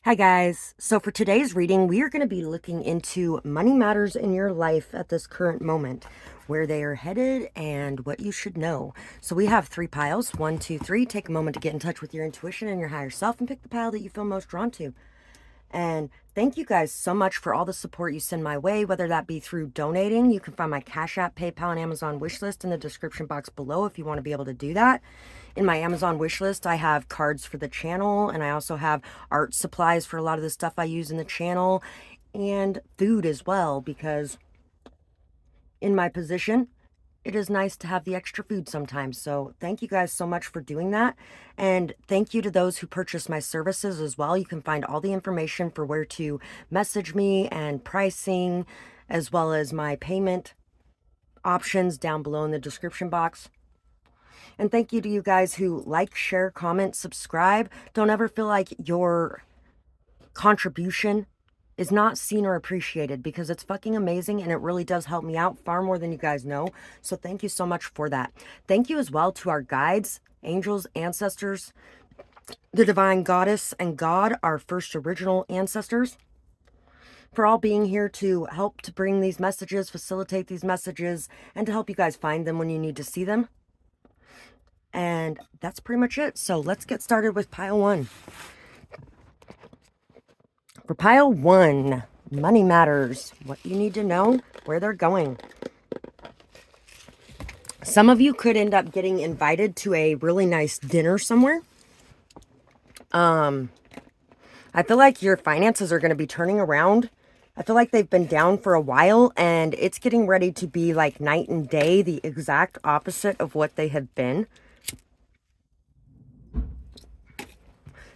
Hi guys. So for today's reading, we are going to be looking into money matters in your life at this current moment, where they are headed and what you should know. So we have 3 piles, 1, 2, 3. Take a moment to get in touch with your intuition and your higher self and pick the pile that you feel most drawn to. And thank you guys so much for all the support you send my way, whether that be through donating. You can find my Cash App, PayPal, and Amazon wish list in the description box below if you want to be able to do that. In my Amazon wish list, I have cards for the channel, and I also have art supplies for a lot of the stuff I use in the channel, and food as well, because in my position, it is nice to have the extra food sometimes. So thank you guys so much for doing that. And thank you to those who purchase my services as well. You can find all the information for where to message me and pricing, as well as my payment options down below in the description box. And thank you to you guys who like, share, comment, subscribe. Don't ever feel like your contribution is not seen or appreciated, because it's fucking amazing and it really does help me out far more than you guys know. So thank you so much for that. Thank you as well to our guides, angels, ancestors, the divine goddess and God, our first original ancestors, for all being here to help to bring these messages, facilitate these messages, and to help you guys find them when you need to see them. And that's pretty much it. So let's get started with pile 1. For pile 1, money matters. What you need to know, where they're going. Some of you could end up getting invited to a really nice dinner somewhere. I feel like your finances are going to be turning around. I feel like they've been down for a while, and it's getting ready to be like night and day, the exact opposite of what they have been.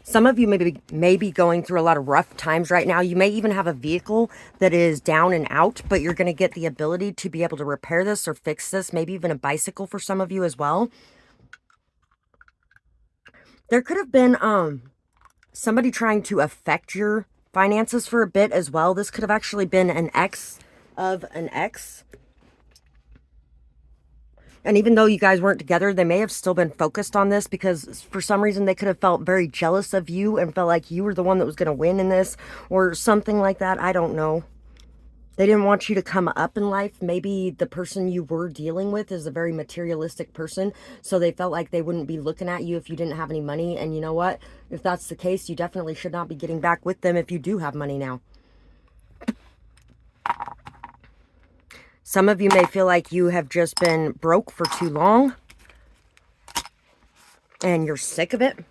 Some of you may be going through a lot of rough times right now. You may even have a vehicle that is down and out, but you're going to get the ability to be able to repair this or fix this. Maybe even a bicycle for some of you as well. There could have been somebody trying to affect your finances for a bit as well. This could have actually been an ex of an ex. And even though you guys weren't together, they may have still been focused on this, because for some reason they could have felt very jealous of you and felt like you were the one that was going to win in this or something like that. I don't know. They didn't want you to come up in life. Maybe the person you were dealing with is a very materialistic person, so they felt like they wouldn't be looking at you if you didn't have any money. And you know what? If that's the case, you definitely should not be getting back with them if you do have money now. Some of you may feel like you have just been broke for too long and you're sick of it.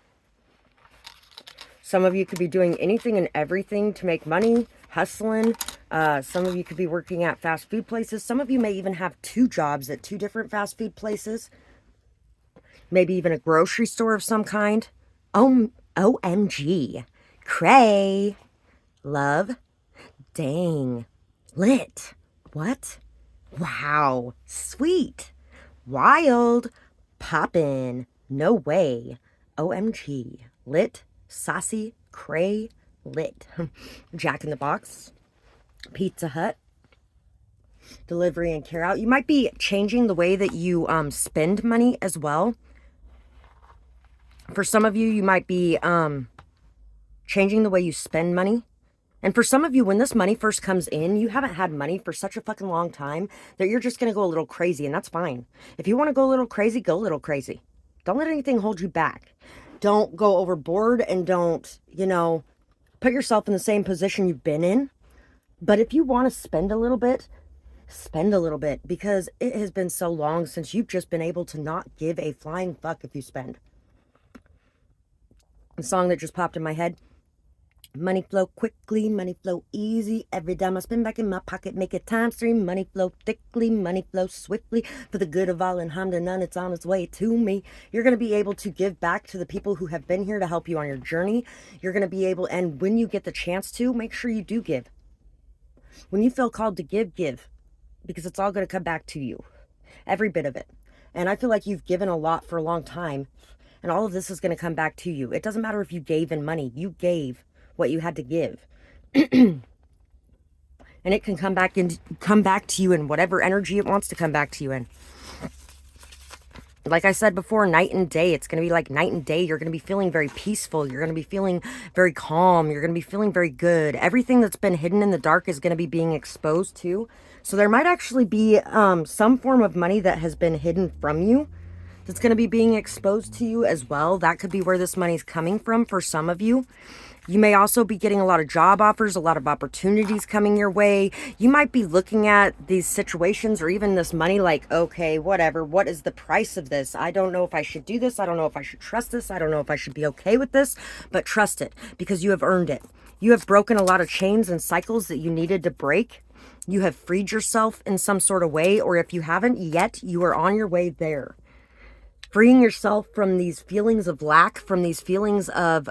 Some of you could be doing anything and everything to make money, hustling. Some of you could be working at fast food places. Some of you may even have 2 jobs at 2 different fast food places. Maybe even a grocery store of some kind. OMG. Cray. Love. Dang. Lit. What? Wow. Sweet. Wild. Poppin'. No way. OMG. Lit. Saucy. Cray. Lit. Jack in the Box. Pizza Hut. Delivery and care out. You might be changing the way that you spend money as well. For some of you, you might be changing the way you spend money. And for some of you, when this money first comes in, you haven't had money for such a fucking long time that you're just going to go a little crazy, and that's fine. If you want to go a little crazy, go a little crazy. Don't let anything hold you back. Don't go overboard, and don't, put yourself in the same position you've been in. But if you want to spend a little bit, spend a little bit, because it has been so long since you've just been able to not give a flying fuck if you spend. The song that just popped in my head: money flow quickly, money flow easy. Every dime I spend back in my pocket, make it times 3. Money flow thickly, money flow swiftly. For the good of all and harm to none, it's on its way to me. You're going to be able to give back to the people who have been here to help you on your journey. You're going to be able, and when you get the chance to, make sure you do give. When you feel called to give, give. Because it's all going to come back to you. Every bit of it. And I feel like you've given a lot for a long time, and all of this is going to come back to you. It doesn't matter if you gave in money. You gave what you had to give. And it can come back to you in whatever energy it wants to come back to you in. Like I said before, night and day. It's going to be like night and day. You're going to be feeling very peaceful. You're going to be feeling very calm. You're going to be feeling very good. Everything that's been hidden in the dark is going to be being exposed to. So there might actually be some form of money that has been hidden from you that's going to be being exposed to you as well. That could be where this money is coming from for some of you. You may also be getting a lot of job offers, a lot of opportunities coming your way. You might be looking at these situations or even this money like, okay, whatever. What is the price of this? I don't know if I should do this. I don't know if I should trust this. I don't know if I should be okay with this, but trust it because you have earned it. You have broken a lot of chains and cycles that you needed to break. You have freed yourself in some sort of way, or if you haven't yet, you are on your way there. Freeing yourself from these feelings of lack, from these feelings of,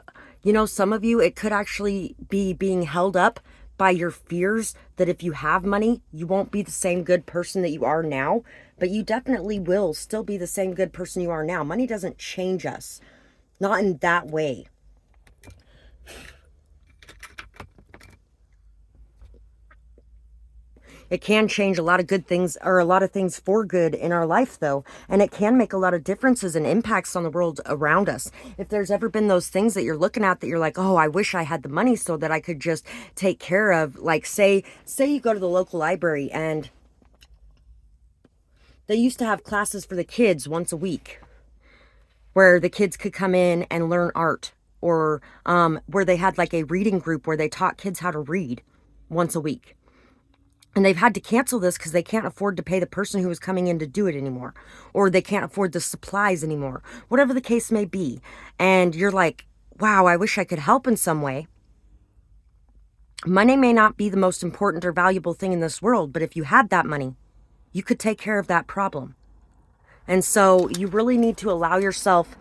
some of you, it could actually be being held up by your fears that if you have money, you won't be the same good person that you are now, but you definitely will still be the same good person you are now. Money doesn't change us, not in that way. It can change a lot of good things, or a lot of things for good in our life, though. And it can make a lot of differences and impacts on the world around us. If there's ever been those things that you're looking at that you're like, oh, I wish I had the money so that I could just take care of, like, say you go to the local library and they used to have classes for the kids once a week where the kids could come in and learn art, or where they had like a reading group where they taught kids how to read once a week. And they've had to cancel this because they can't afford to pay the person who was coming in to do it anymore. Or they can't afford the supplies anymore. Whatever the case may be. And you're like, wow, I wish I could help in some way. Money may not be the most important or valuable thing in this world, but if you had that money, you could take care of that problem. And so you really need to allow yourself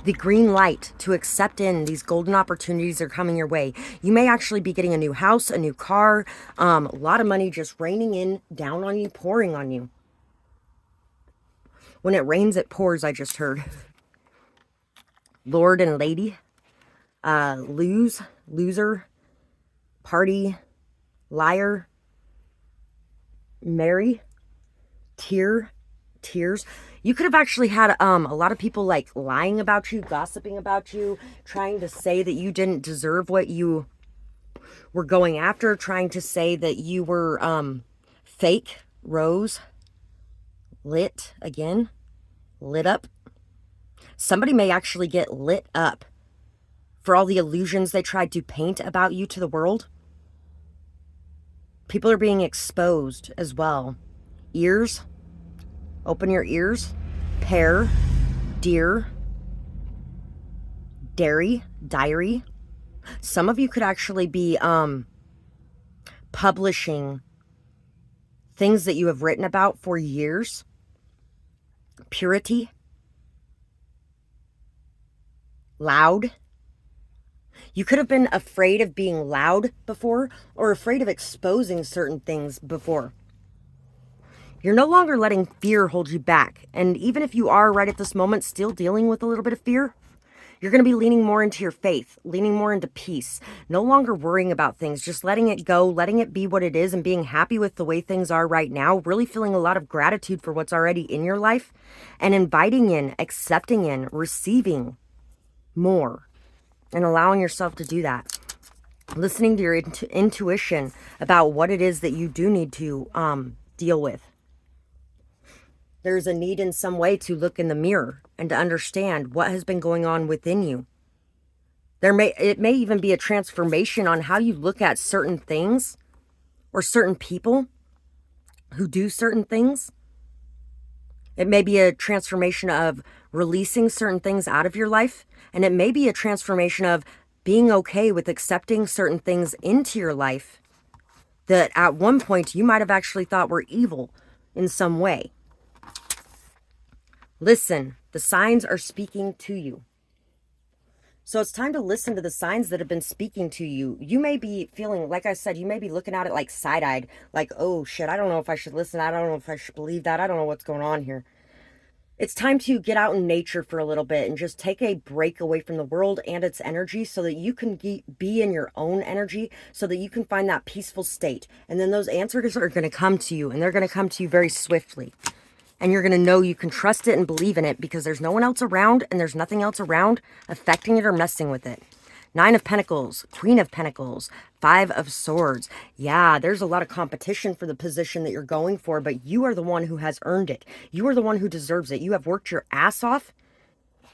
the green light to accept in these golden opportunities that are coming your way. You may actually be getting a new house, a new car, a lot of money just raining in, down on you, pouring on you. When it rains, it pours, I just heard. Lord and lady, loser, party, liar, merry, tears. You could have actually had a lot of people like lying about you, gossiping about you, trying to say that you didn't deserve what you were going after, trying to say that you were fake, rose, lit up. Somebody may actually get lit up for all the illusions they tried to paint about you to the world. People are being exposed as well. Ears. Open your ears. Pear, deer, diary. Some of you could actually be publishing things that you have written about for years. Purity. Loud. You could have been afraid of being loud before, or afraid of exposing certain things before. You're no longer letting fear hold you back. And even if you are right at this moment still dealing with a little bit of fear, you're going to be leaning more into your faith, leaning more into peace, no longer worrying about things, just letting it go, letting it be what it is, and being happy with the way things are right now, really feeling a lot of gratitude for what's already in your life, and inviting in, accepting in, receiving more, and allowing yourself to do that. Listening to your intuition about what it is that you do need to deal with. There's a need in some way to look in the mirror and to understand what has been going on within you. It may even be a transformation on how you look at certain things or certain people who do certain things. It may be a transformation of releasing certain things out of your life. And it may be a transformation of being okay with accepting certain things into your life that at one point you might have actually thought were evil in some way. Listen, the signs are speaking to you. So it's time to listen to the signs that have been speaking to you. You may be feeling, like I said, you may be looking at it like side-eyed, like, oh shit, I don't know if I should listen. I don't know if I should believe that. I don't know what's going on here. It's time to get out in nature for a little bit and just take a break away from the world and its energy so that you can be in your own energy, so that you can find that peaceful state. And then those answers are going to come to you, and they're going to come to you very swiftly. And you're going to know you can trust it and believe in it because there's no one else around and there's nothing else around affecting it or messing with it. 9 of Pentacles, Queen of Pentacles, 5 of Swords. Yeah, there's a lot of competition for the position that you're going for, but you are the one who has earned it. You are the one who deserves it. You have worked your ass off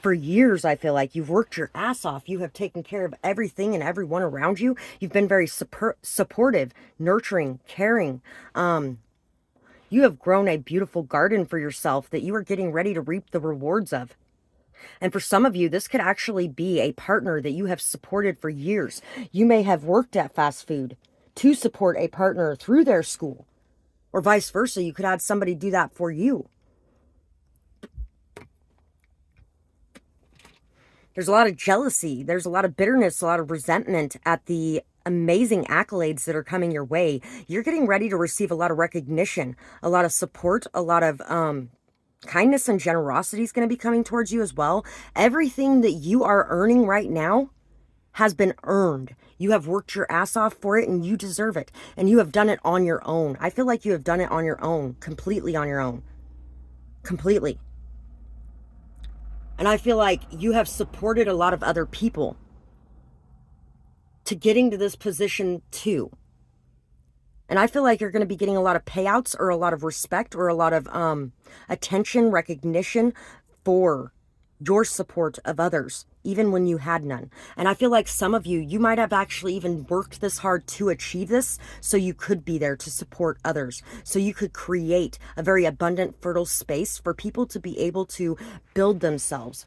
for years, I feel like. You've worked your ass off. You have taken care of everything and everyone around you. You've been very supportive, nurturing, caring. You have grown a beautiful garden for yourself that you are getting ready to reap the rewards of. And for some of you, this could actually be a partner that you have supported for years. You may have worked at fast food to support a partner through their school, or vice versa. You could have somebody do that for you. There's a lot of jealousy. There's a lot of bitterness, a lot of resentment at the amazing accolades that are coming your way. You're getting ready to receive a lot of recognition, a lot of support, a lot of kindness and generosity is going to be coming towards you as well. Everything that you are earning right now has been earned. You have worked your ass off for it and you deserve it. And you have done it on your own. I feel like you have done it on your own, completely on your own. Completely. And I feel like you have supported a lot of other people to getting to this position too. And I feel like you're going to be getting a lot of payouts or a lot of respect or a lot of attention, recognition for your support of others, even when you had none. And I feel like some of you might have actually even worked this hard to achieve this so you could be there to support others. So you could create a very abundant, fertile space for people to be able to build themselves.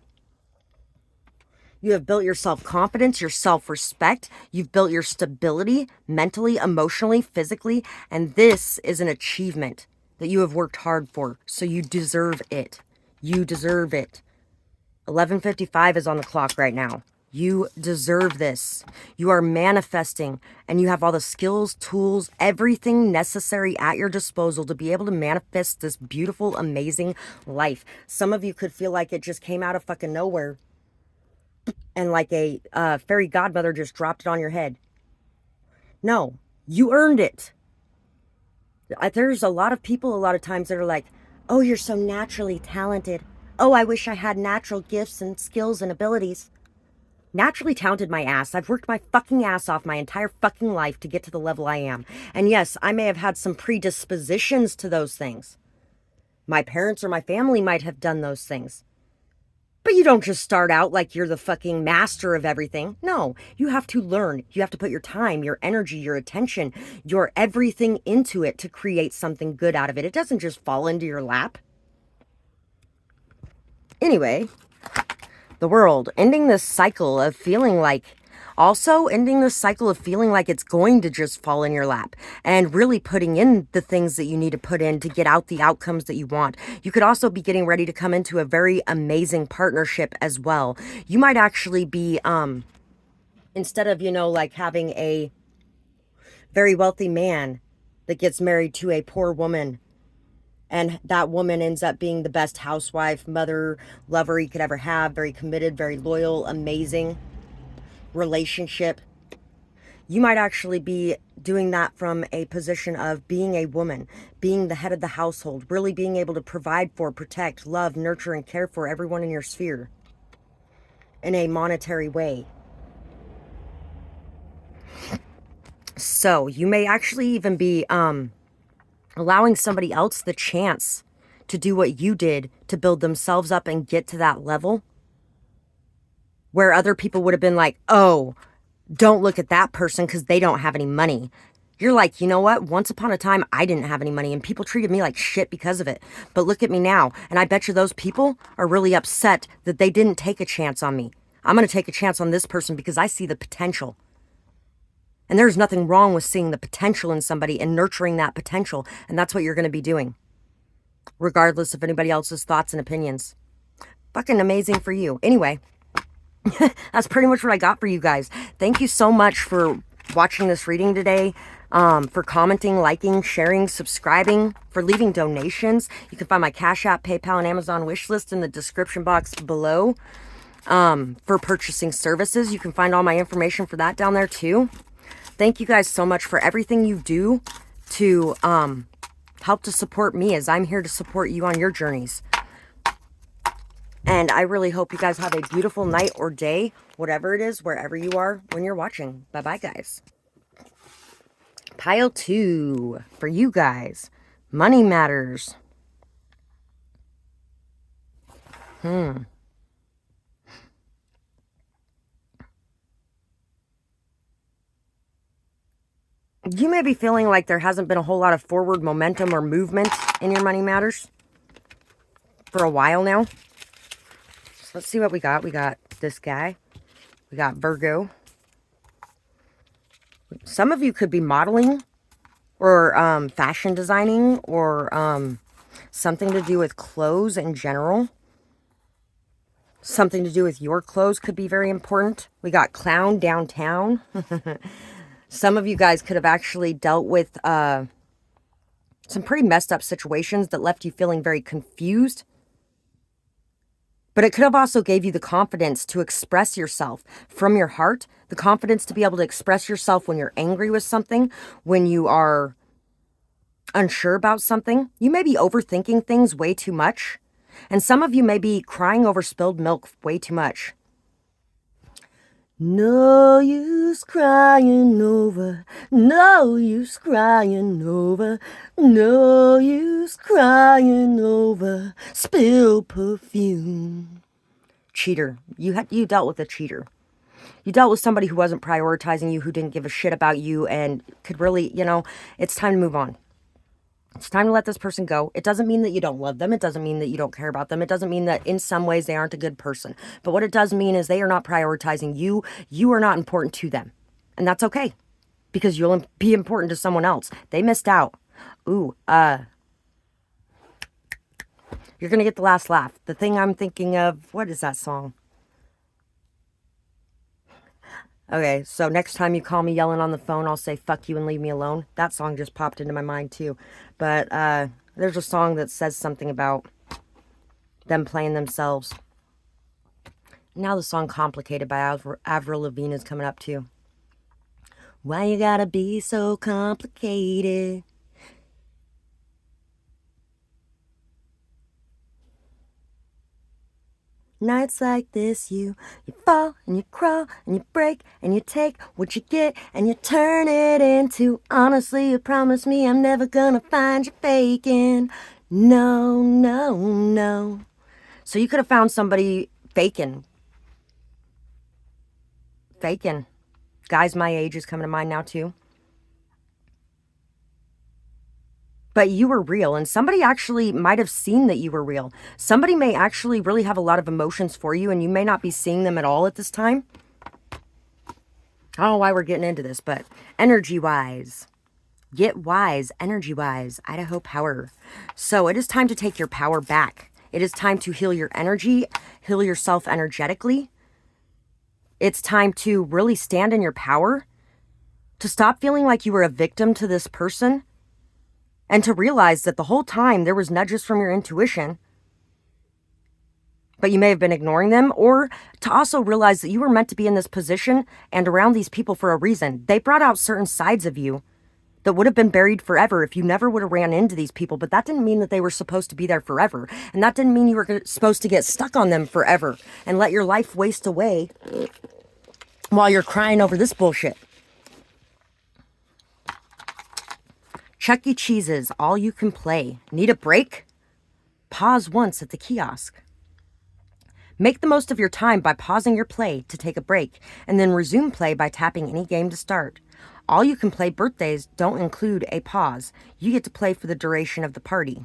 You have built your self-confidence, your self-respect. You've built your stability mentally, emotionally, physically. And this is an achievement that you have worked hard for. So you deserve it. You deserve it. 11:55 is on the clock right now. You deserve this. You are manifesting and you have all the skills, tools, everything necessary at your disposal to be able to manifest this beautiful, amazing life. Some of you could feel like it just came out of fucking nowhere. And like a fairy godmother just dropped it on your head. No, you earned it. There's a lot of people a lot of times that are like, oh, you're so naturally talented. Oh, I wish I had natural gifts and skills and abilities. Naturally talented my ass. I've worked my fucking ass off my entire fucking life to get to the level I am. And yes, I may have had some predispositions to those things. My parents or my family might have done those things. But you don't just start out like you're the fucking master of everything. No, you have to learn. You have to put your time, your energy, your attention, your everything into it to create something good out of it. It doesn't just fall into your lap. Anyway, the world, ending this cycle of feeling like it's going to just fall in your lap and really putting in the things that you need to put in to get out the outcomes that you want. You could also be getting ready to come into a very amazing partnership as well. You might actually be, instead of, like having a very wealthy man that gets married to a poor woman, and that woman ends up being the best housewife, mother, lover you could ever have, very committed, very loyal, amazing relationship. You might actually be doing that from a position of being a woman, being the head of the household, really being able to provide for, protect, love, nurture, and care for everyone in your sphere in a monetary way. So you may actually even be allowing somebody else the chance to do what you did to build themselves up and get to that level where other people would have been like, oh, don't look at that person because they don't have any money. You're like, you know what? Once upon a time, I didn't have any money and people treated me like shit because of it. But look at me now. And I bet you those people are really upset that they didn't take a chance on me. I'm going to take a chance on this person because I see the potential. And there's nothing wrong with seeing the potential in somebody and nurturing that potential. And that's what you're going to be doing, regardless of anybody else's thoughts and opinions. Fucking amazing for you. Anyway, that's pretty much what I got for you guys. Thank you so much for watching this reading today, for commenting, liking, sharing, subscribing, for leaving donations. You can find my Cash App, PayPal, and Amazon wish list in the description box below. For purchasing services, you can find all my information for that down there too. Thank you guys so much for everything you do to help to support me as I'm here to support you on your journeys. And I really hope you guys have a beautiful night or day, whatever it is, wherever you are when you're watching. Bye-bye, guys. Pile 2 for you guys. Money matters. You may be feeling like there hasn't been a whole lot of forward momentum or movement in your money matters for a while now. So let's see what we got. We got this guy. We got Virgo. Some of you could be modeling or fashion designing or something to do with clothes in general. Something to do with your clothes could be very important. We got Clown downtown. Some of you guys could have actually dealt with some pretty messed up situations that left you feeling very confused. But it could have also gave you the confidence to express yourself from your heart, the confidence to be able to express yourself when you're angry with something, when you are unsure about something. You may be overthinking things way too much. And some of you may be crying over spilled milk way too much. No use crying over, no use crying over, no use crying over spilled perfume. Cheater. You dealt with a cheater. You dealt with somebody who wasn't prioritizing you, who didn't give a shit about you, and could really, it's time to move on. It's time to let this person go. It doesn't mean that you don't love them. It doesn't mean that you don't care about them. It doesn't mean that in some ways they aren't a good person. But what it does mean is they are not prioritizing you. You are not important to them. And that's okay. Because you'll be important to someone else. They missed out. Ooh, you're going to get the last laugh. The thing I'm thinking of, what is that song? Okay, so next time you call me yelling on the phone, I'll say, fuck you and leave me alone. That song just popped into my mind too. But there's a song that says something about them playing themselves. Now the song Complicated by Avril Lavigne is coming up too. Why you gotta be so complicated? Nights like this, you fall and you crawl and you break and you take what you get and you turn it into, honestly, you promise me I'm never gonna find you faking. No, no, no. So you could have found somebody faking. Guys my age is coming to mind now too. But you were real, and somebody actually might have seen that you were real. Somebody may actually really have a lot of emotions for you, and you may not be seeing them at all at this time. I don't know why we're getting into this, but energy-wise, get wise, energy-wise, Idaho power. So it is time to take your power back. It is time to heal your energy, heal yourself energetically. It's time to really stand in your power, to stop feeling like you were a victim to this person, and to realize that the whole time there was nudges from your intuition, but you may have been ignoring them, or to also realize that you were meant to be in this position and around these people for a reason. They brought out certain sides of you that would have been buried forever if you never would have ran into these people, but that didn't mean that they were supposed to be there forever. And that didn't mean you were supposed to get stuck on them forever and let your life waste away while you're crying over this bullshit. Chuck E. Cheese's All You Can Play. Need a break? Pause once at the kiosk. Make the most of your time by pausing your play to take a break, and then resume play by tapping any game to start. All You Can Play birthdays don't include a pause. You get to play for the duration of the party.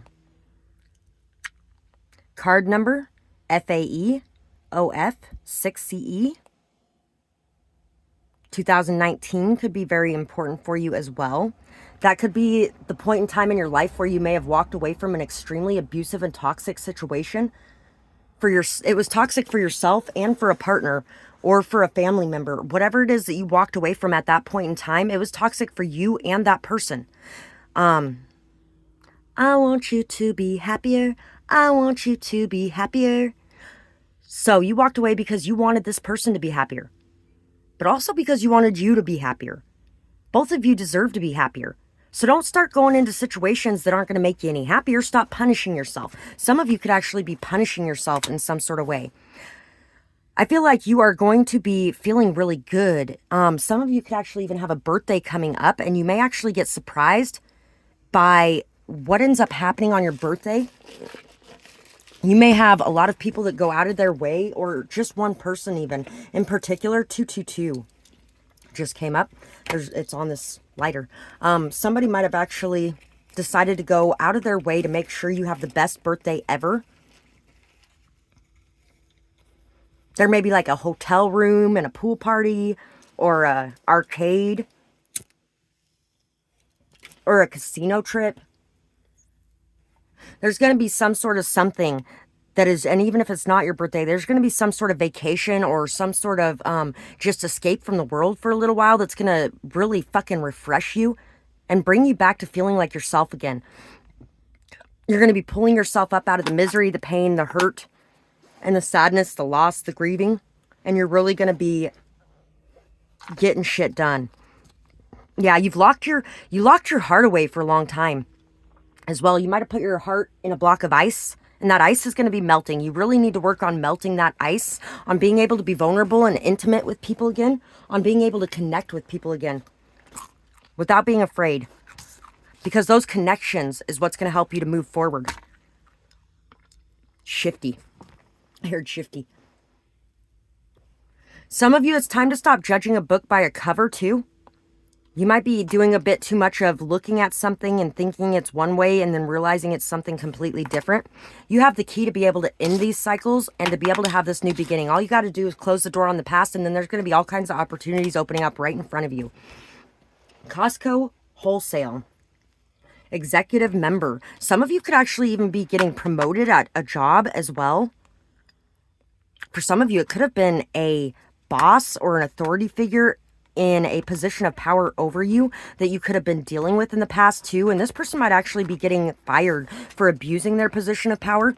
Card number, FAEOF6CE. 2019 could be very important for you as well. That could be the point in time in your life where you may have walked away from an extremely abusive and toxic situation. It was toxic for yourself and for a partner or for a family member. Whatever it is that you walked away from at that point in time, it was toxic for you and that person. I want you to be happier. I want you to be happier. So you walked away because you wanted this person to be happier, but also because you wanted you to be happier. Both of you deserve to be happier. So don't start going into situations that aren't going to make you any happier. Stop punishing yourself. Some of you could actually be punishing yourself in some sort of way. I feel like you are going to be feeling really good. Some of you could actually even have a birthday coming up, and you may actually get surprised by what ends up happening on your birthday. You may have a lot of people that go out of their way, or just one person even. In particular, 222 just came up. It's on this lighter. Somebody might have actually decided to go out of their way to make sure you have the best birthday ever. There may be like a hotel room and a pool party, or a arcade, or a casino trip. There's going to be some sort of something that is, and even if it's not your birthday, there's going to be some sort of vacation or some sort of just escape from the world for a little while that's going to really fucking refresh you and bring you back to feeling like yourself again. You're going to be pulling yourself up out of the misery, the pain, the hurt, and the sadness, the loss, the grieving, and you're really going to be getting shit done. Yeah, you locked your heart away for a long time as well. You might have put your heart in a block of ice, and that ice is going to be melting. You really need to work on melting that ice, on being able to be vulnerable and intimate with people again, on being able to connect with people again without being afraid, because those connections is what's going to help you to move forward. Shifty. I heard shifty. Some of you, it's time to stop judging a book by a cover too. You might be doing a bit too much of looking at something and thinking it's one way and then realizing it's something completely different. You have the key to be able to end these cycles and to be able to have this new beginning. All you got to do is close the door on the past, and then there's going to be all kinds of opportunities opening up right in front of you. Costco wholesale. Executive member. Some of you could actually even be getting promoted at a job as well. For some of you, it could have been a boss or an authority figure in a position of power over you that you could have been dealing with in the past too. And this person might actually be getting fired for abusing their position of power.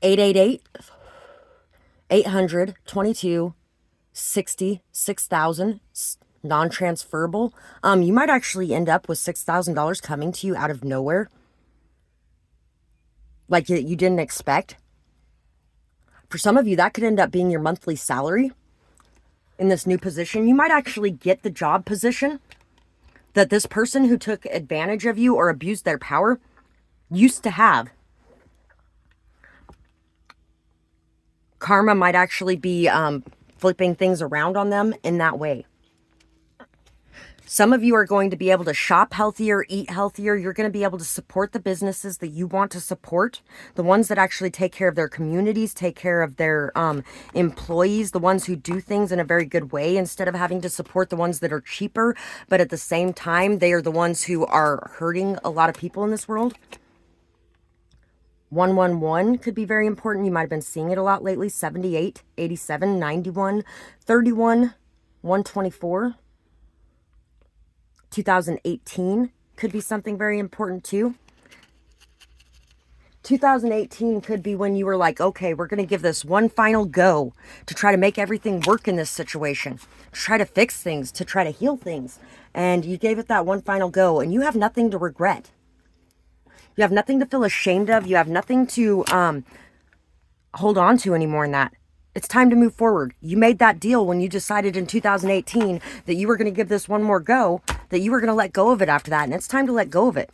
888-800-22-60-6000, non-transferable. You might actually end up with $6,000 coming to you out of nowhere, like you didn't expect. For some of you, that could end up being your monthly salary in this new position. You might actually get the job position that this person who took advantage of you or abused their power used to have. Karma might actually be flipping things around on them in that way. Some of you are going to be able to shop healthier, eat healthier. You're going to be able to support the businesses that you want to support, the ones that actually take care of their communities, take care of their employees, the ones who do things in a very good way, instead of having to support the ones that are cheaper, but at the same time, they are the ones who are hurting a lot of people in this world. 111 could be very important. You might have been seeing it a lot lately. 78, 87, 91, 31, 124. 2018 could be something very important too. 2018 could be when you were like, okay, we're going to give this one final go to try to make everything work in this situation, to try to fix things, to try to heal things. And you gave it that one final go, and you have nothing to regret. You have nothing to feel ashamed of. You have nothing to hold on to anymore in that. It's time to move forward. You made that deal when you decided in 2018 that you were going to give this one more go, that you were going to let go of it after that. And it's time to let go of it.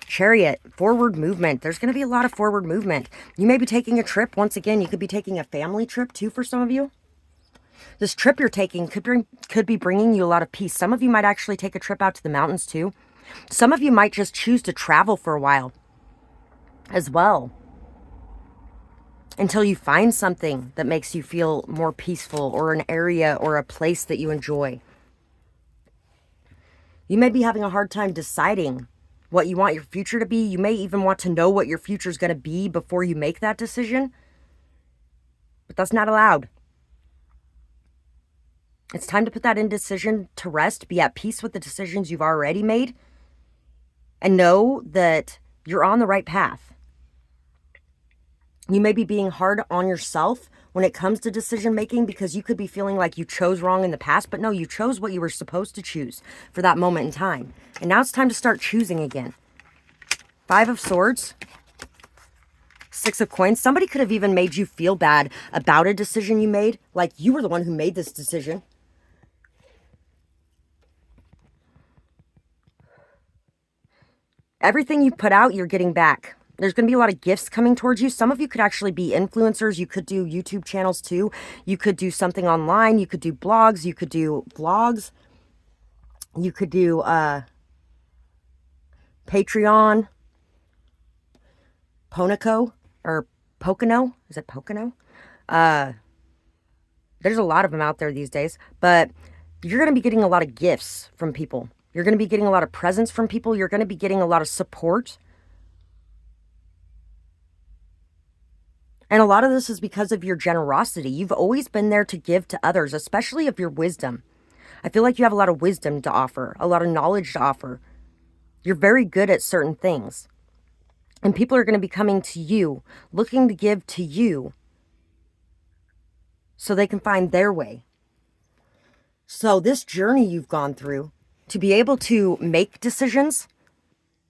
Chariot, forward movement. There's going to be a lot of forward movement. You may be taking a trip. Once again, you could be taking a family trip too for some of you. This trip you're taking could be bringing you a lot of peace. Some of you might actually take a trip out to the mountains too. Some of you might just choose to travel for a while as well, until you find something that makes you feel more peaceful, or an area or a place that you enjoy. You may be having a hard time deciding what you want your future to be. You may even want to know what your future is going to be before you make that decision. But that's not allowed. It's time to put that indecision to rest. Be at peace with the decisions you've already made, and know that you're on the right path. You may be being hard on yourself when it comes to decision making, because you could be feeling like you chose wrong in the past, but no, you chose what you were supposed to choose for that moment in time. And now it's time to start choosing again. 5 of Swords, 6 of Coins. Somebody could have even made you feel bad about a decision you made, like you were the one who made this decision. Everything you put out, you're getting back. There's going to be a lot of gifts coming towards you. Some of you could actually be influencers. You could do YouTube channels too. You could do something online. You could do blogs. You could do vlogs. You could do Patreon. Ponoco or Pocono. Is it Pocono? There's a lot of them out there these days. But you're going to be getting a lot of gifts from people. You're going to be getting a lot of presents from people. You're going to be getting a lot of support. And a lot of this is because of your generosity. You've always been there to give to others, especially of your wisdom. I feel like you have a lot of wisdom to offer, a lot of knowledge to offer. You're very good at certain things. And people are going to be coming to you, looking to give to you so they can find their way. So this journey you've gone through, to be able to make decisions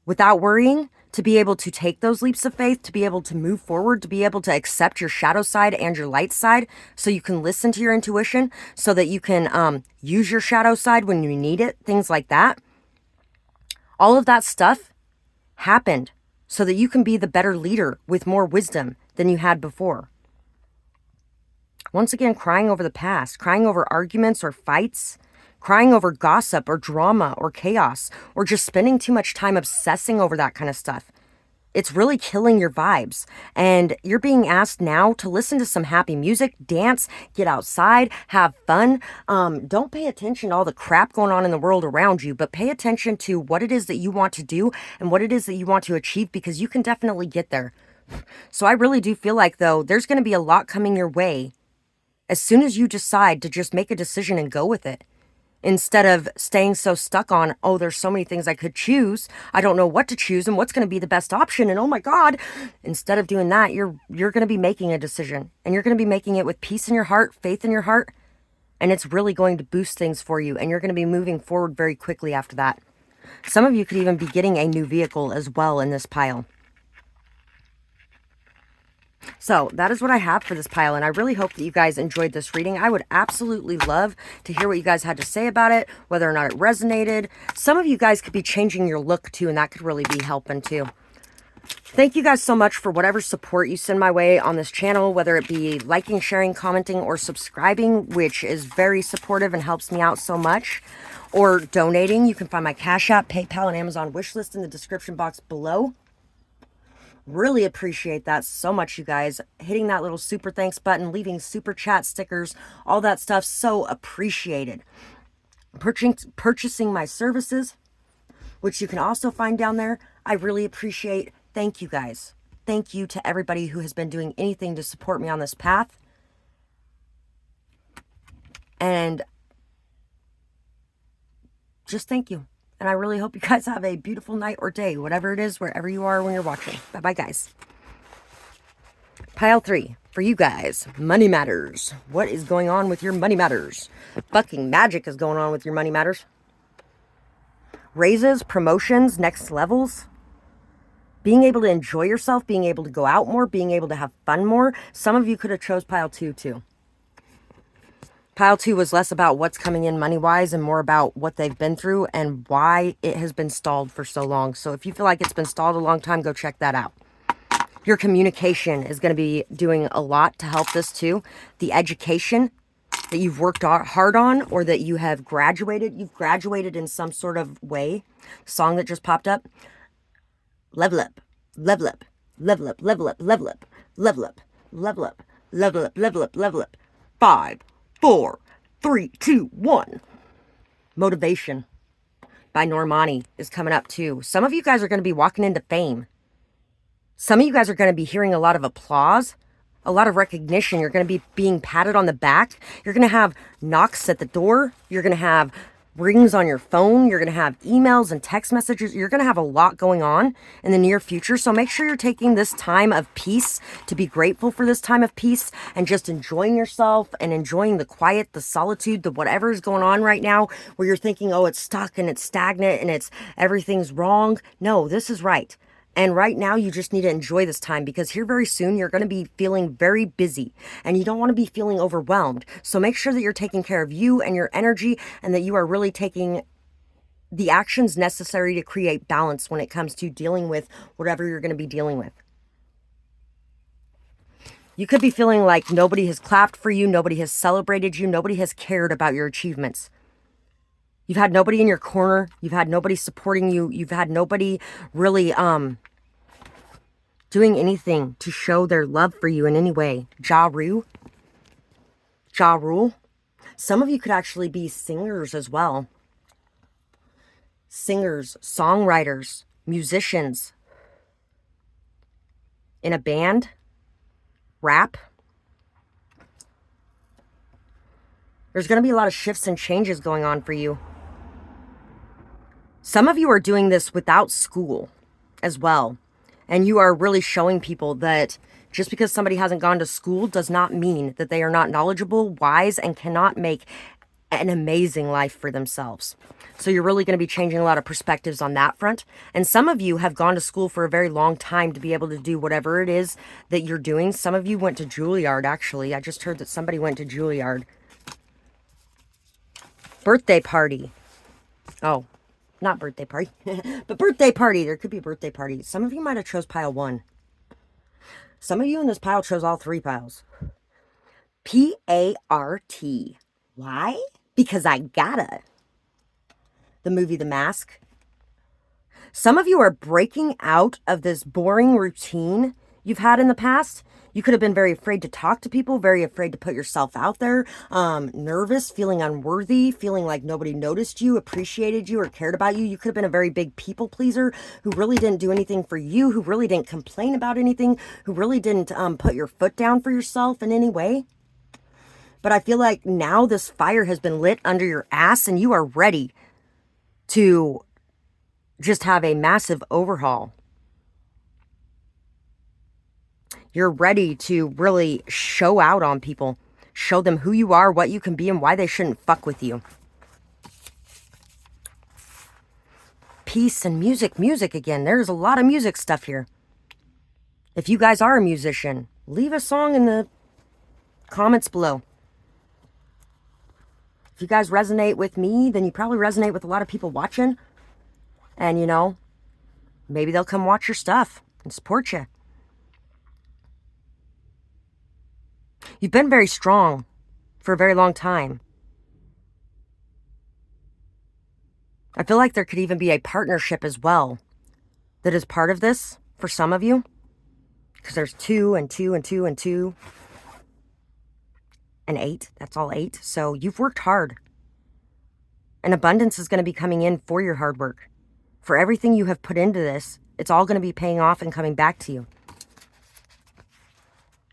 without worrying, to be able to take those leaps of faith, to be able to move forward, to be able to accept your shadow side and your light side, so you can listen to your intuition, so that you can use your shadow side when you need it, things like that. All of that stuff happened so that you can be the better leader with more wisdom than you had before. Once again, crying over the past, crying over arguments or fights, crying over gossip or drama or chaos, or just spending too much time obsessing over that kind of stuff. It's really killing your vibes. And you're being asked now to listen to some happy music, dance, get outside, have fun. Don't pay attention to all the crap going on in the world around you, but pay attention to what it is that you want to do and what it is that you want to achieve, because you can definitely get there. So I really do feel like, though, there's going to be a lot coming your way as soon as you decide to just make a decision and go with it. Instead of staying so stuck on, oh, there's so many things I could choose. I don't know what to choose and what's going to be the best option. And oh my God, instead of doing that, you're going to be making a decision, and you're going to be making it with peace in your heart, faith in your heart. And it's really going to boost things for you. And you're going to be moving forward very quickly after that. Some of you could even be getting a new vehicle as well in this pile. So that is what I have for this pile, and I really hope that you guys enjoyed this reading. I would absolutely love to hear what you guys had to say about it, whether or not it resonated. Some of you guys could be changing your look too, and that could really be helping too. Thank you guys so much for whatever support you send my way on this channel, whether it be liking, sharing, commenting, or subscribing, which is very supportive and helps me out so much, or donating. You can find my Cash App, PayPal, and Amazon wish list in the description box below. Really appreciate that so much, you guys. Hitting that little super thanks button, leaving super chat stickers, all that stuff, so appreciated. Purchasing my services, which you can also find down there, I really appreciate. Thank you, guys. Thank you to everybody who has been doing anything to support me on this path. And just thank you. And I really hope you guys have a beautiful night or day, whatever it is, wherever you are when you're watching. Bye-bye, guys. Pile 3, for you guys, money matters. What is going on with your money matters? Fucking magic is going on with your money matters. Raises, promotions, next levels. Being able to enjoy yourself, being able to go out more, being able to have fun more. Some of you could have chose pile 2 too. Pile 2 was less about what's coming in money-wise and more about what they've been through and why it has been stalled for so long. So if you feel like it's been stalled a long time, go check that out. Your communication is going to be doing a lot to help this too. The education that you've worked hard on, or that you have graduated. You've graduated in some sort of way. Song that just popped up. Level up, level up, level up, level up, level up, level up, level up, level up, level up, level up. 5, 4, 3, 2, 1. Motivation by Normani is coming up too. Some of you guys are going to be walking into fame. Some of you guys are going to be hearing a lot of applause, a lot of recognition. You're going to be being patted on the back. You're going to have knocks at the door. You're going to have rings on your phone. You're going to have emails and text messages. You're going to have a lot going on in the near future. So make sure you're taking this time of peace to be grateful for this time of peace and just enjoying yourself and enjoying the quiet, the solitude, the whatever is going on right now where you're thinking, oh, it's stuck and it's stagnant and it's everything's wrong. No, this is right. And right now, you just need to enjoy this time because here very soon, you're going to be feeling very busy and you don't want to be feeling overwhelmed. So make sure that you're taking care of you and your energy and that you are really taking the actions necessary to create balance when it comes to dealing with whatever you're going to be dealing with. You could be feeling like nobody has clapped for you, nobody has celebrated you, nobody has cared about your achievements. You've had nobody in your corner. You've had nobody supporting you. You've had nobody really doing anything to show their love for you in any way. Ja Rule. Some of you could actually be singers as well. Singers, songwriters, musicians. In a band. Rap. There's going to be a lot of shifts and changes going on for you. Some of you are doing this without school as well. And you are really showing people that just because somebody hasn't gone to school does not mean that they are not knowledgeable, wise, and cannot make an amazing life for themselves. So you're really going to be changing a lot of perspectives on that front. And some of you have gone to school for a very long time to be able to do whatever it is that you're doing. Some of you went to Juilliard, actually. I just heard that somebody went to Juilliard. Birthday party. Oh. Not birthday party, but birthday party. There could be a birthday party. Some of you might have chose pile 1. Some of you in this pile chose all 3 piles. P-A-R-T. Why? Because I gotta. The movie The Mask. Some of you are breaking out of this boring routine you've had in the past. You could have been very afraid to talk to people, very afraid to put yourself out there, nervous, feeling unworthy, feeling like nobody noticed you, appreciated you, or cared about you. You could have been a very big people pleaser who really didn't do anything for you, who really didn't complain about anything, who really didn't put your foot down for yourself in any way. But I feel like now this fire has been lit under your ass and you are ready to just have a massive overhaul. You're ready to really show out on people. Show them who you are, what you can be, and why they shouldn't fuck with you. Peace and music. Music again. There's a lot of music stuff here. If you guys are a musician, leave a song in the comments below. If you guys resonate with me, then you probably resonate with a lot of people watching. And, you know, maybe they'll come watch your stuff and support you. You've been very strong for a very long time. I feel like there could even be a partnership as well that is part of this for some of you. Because there's 2 and 2 and 2 and 2 and 8. That's all 8. So you've worked hard. And abundance is going to be coming in for your hard work. For everything you have put into this, it's all going to be paying off and coming back to you.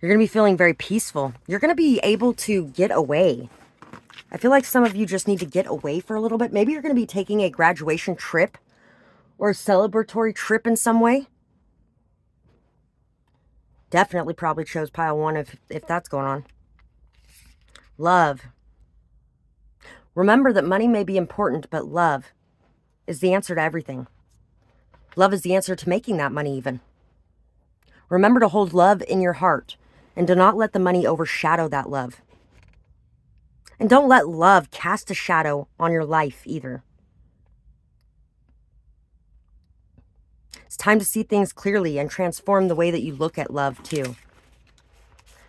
You're going to be feeling very peaceful. You're going to be able to get away. I feel like some of you just need to get away for a little bit. Maybe you're going to be taking a graduation trip or a celebratory trip in some way. Definitely probably chose pile 1 if that's going on. Love. Remember that money may be important, but love is the answer to everything. Love is the answer to making that money even. Remember to hold love in your heart. And do not let the money overshadow that love. And don't let love cast a shadow on your life either. It's time to see things clearly and transform the way that you look at love too.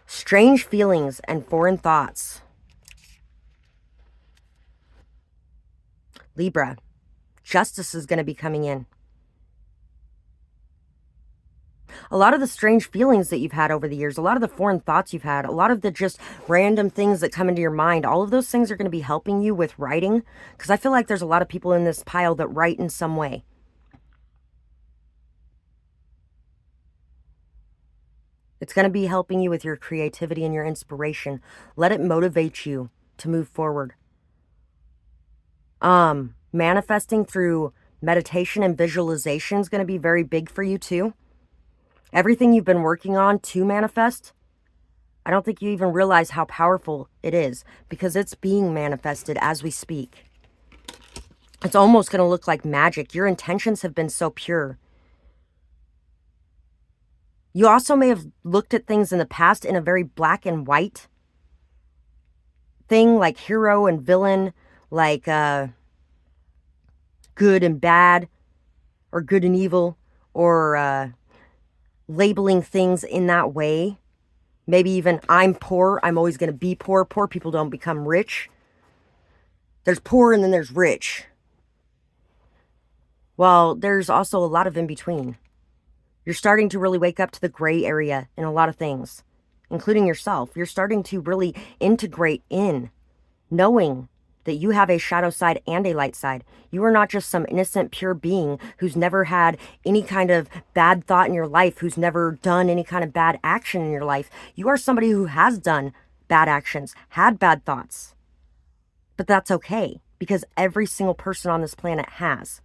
Strange feelings and foreign thoughts. Libra, justice is going to be coming in. A lot of the strange feelings that you've had over the years, a lot of the foreign thoughts you've had, a lot of the just random things that come into your mind, all of those things are going to be helping you with writing. Because I feel like there's a lot of people in this pile that write in some way. It's going to be helping you with your creativity and your inspiration. Let it motivate you to move forward. Manifesting through meditation and visualization is going to be very big for you too. Everything you've been working on to manifest, I don't think you even realize how powerful it is because it's being manifested as we speak. It's almost going to look like magic. Your intentions have been so pure. You also may have looked at things in the past in a very black and white thing, like hero and villain, like good and bad, or good and evil, or labeling things in that way. Maybe even I'm poor, I'm always going to be poor. Poor people don't become rich. There's poor and then there's rich. Well, there's also a lot of in between. You're starting to really wake up to the gray area in a lot of things, including yourself. You're starting to really integrate in, knowing that you have a shadow side and a light side. You are not just some innocent, pure being who's never had any kind of bad thought in your life, who's never done any kind of bad action in your life. You are somebody who has done bad actions, had bad thoughts. But that's okay, because every single person on this planet has.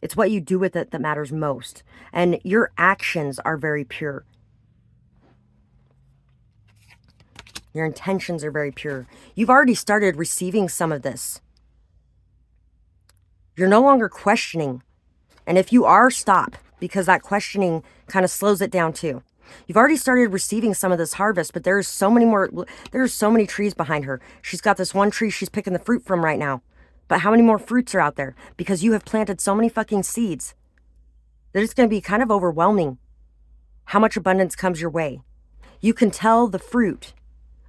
It's what you do with it that matters most. And your actions are very pure. Your intentions are very pure. You've already started receiving some of this. You're no longer questioning. And if you are, stop, because that questioning kind of slows it down too. You've already started receiving some of this harvest, but there's so many trees behind her. She's got this one tree she's picking the fruit from right now. But how many more fruits are out there? Because you have planted so many fucking seeds that it's going to be kind of overwhelming how much abundance comes your way. You can tell the fruit,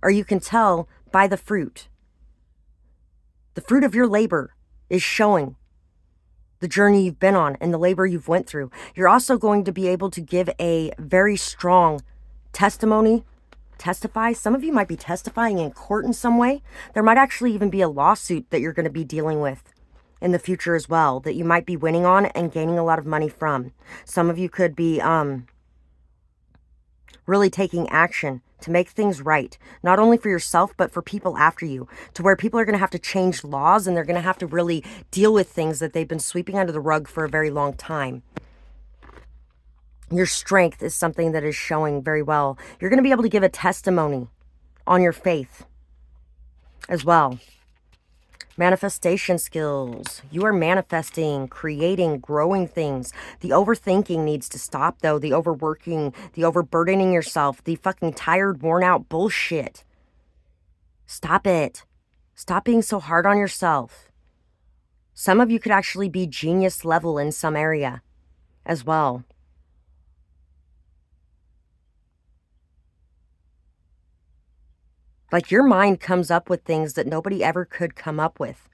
or you can tell by the fruit. The fruit of your labor is showing the journey you've been on and the labor you've went through. You're also going to be able to give a very strong testimony, testify. Some of you might be testifying in court in some way. There might actually even be a lawsuit that you're going to be dealing with in the future as well, that you might be winning on and gaining a lot of money from. Some of you could be really taking action to make things right, not only for yourself, but for people after you, to where people are going to have to change laws and they're going to have to really deal with things that they've been sweeping under the rug for a very long time. Your strength is something that is showing very well. You're going to be able to give a testimony on your faith as well. Manifestation skills. You are manifesting, creating, growing things. The overthinking needs to stop, though. The overworking, the overburdening yourself, the fucking tired, worn out bullshit. Stop it. Stop being so hard on yourself. Some of you could actually be genius level in some area as well. Like your mind comes up with things that nobody ever could come up with.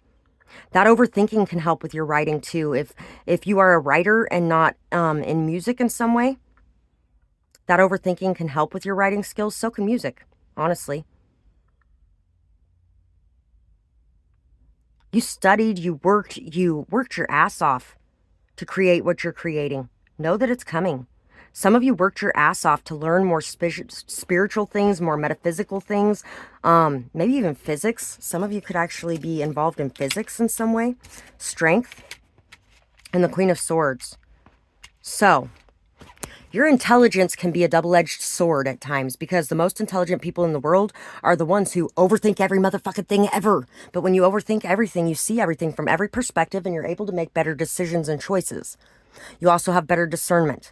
That overthinking can help with your writing too. If you are a writer and not in music in some way, that overthinking can help with your writing skills. So can music, honestly. You studied, you worked your ass off to create what you're creating. Know that it's coming. Some of you worked your ass off to learn more spiritual things, more metaphysical things, maybe even physics. Some of you could actually be involved in physics in some way. Strength and the Queen of Swords. So, your intelligence can be a double-edged sword at times, because the most intelligent people in the world are the ones who overthink every motherfucking thing ever. But when you overthink everything, you see everything from every perspective and you're able to make better decisions and choices. You also have better discernment.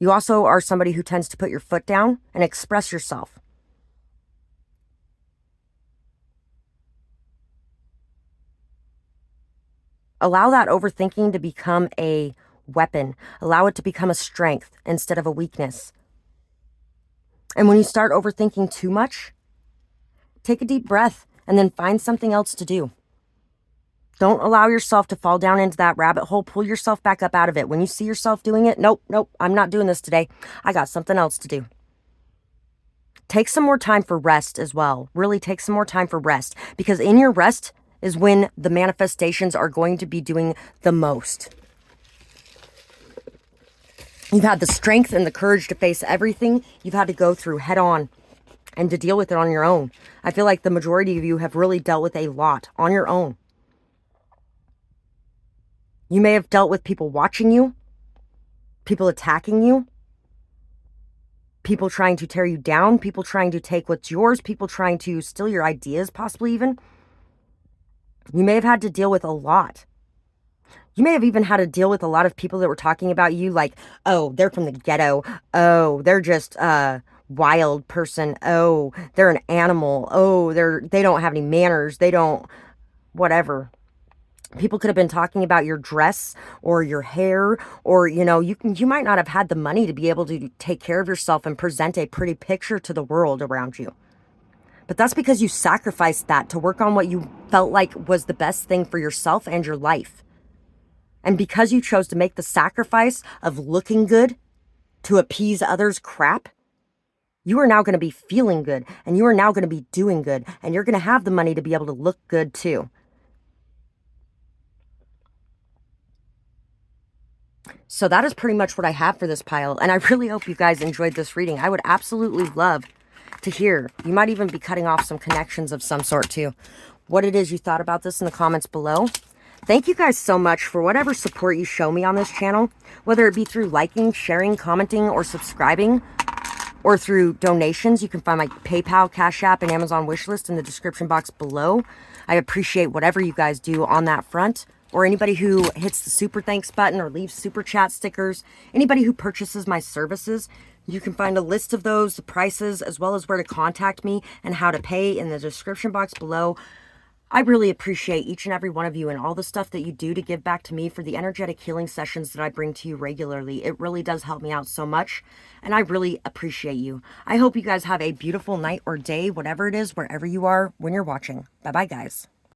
You also are somebody who tends to put your foot down and express yourself. Allow that overthinking to become a weapon. Allow it to become a strength instead of a weakness. And when you start overthinking too much, take a deep breath and then find something else to do. Don't allow yourself to fall down into that rabbit hole. Pull yourself back up out of it. When you see yourself doing it, nope, I'm not doing this today. I got something else to do. Take some more time for rest as well. Really take some more time for rest, because in your rest is when the manifestations are going to be doing the most. You've had the strength and the courage to face everything you've had to go through head on. and to deal with it on your own. I feel like the majority of you have really dealt with a lot on your own. You may have dealt with people watching you, people attacking you, people trying to tear you down, people trying to take what's yours, people trying to steal your ideas, possibly even. You may have had to deal with a lot. You may have even had to deal with a lot of people that were talking about you like, oh, they're from the ghetto. Oh, they're just a wild person. Oh, they're an animal. Oh, they don't have any manners. They don't, whatever. People could have been talking about your dress or your hair, or, you might not have had the money to be able to take care of yourself and present a pretty picture to the world around you. But that's because you sacrificed that to work on what you felt like was the best thing for yourself and your life. And because you chose to make the sacrifice of looking good to appease others' crap, you are now going to be feeling good, and you are now going to be doing good, and you're going to have the money to be able to look good too. So that is pretty much what I have for this pile, and I really hope you guys enjoyed this reading. I would absolutely love to hear. You might even be cutting off some connections of some sort too. What it is you thought about this in the comments below. Thank you guys so much for whatever support you show me on this channel, whether it be through liking, sharing, commenting, or subscribing, or through donations. You can find my PayPal, Cash App, and Amazon wishlist in the description box below. I appreciate whatever you guys do on that front, or anybody who hits the super thanks button or leaves super chat stickers, anybody who purchases my services. You can find a list of those, the prices, as well as where to contact me and how to pay in the description box below. I really appreciate each and every one of you and all the stuff that you do to give back to me for the energetic healing sessions that I bring to you regularly. It really does help me out so much, and I really appreciate you. I hope you guys have a beautiful night or day, whatever it is, wherever you are when you're watching. Bye-bye, guys.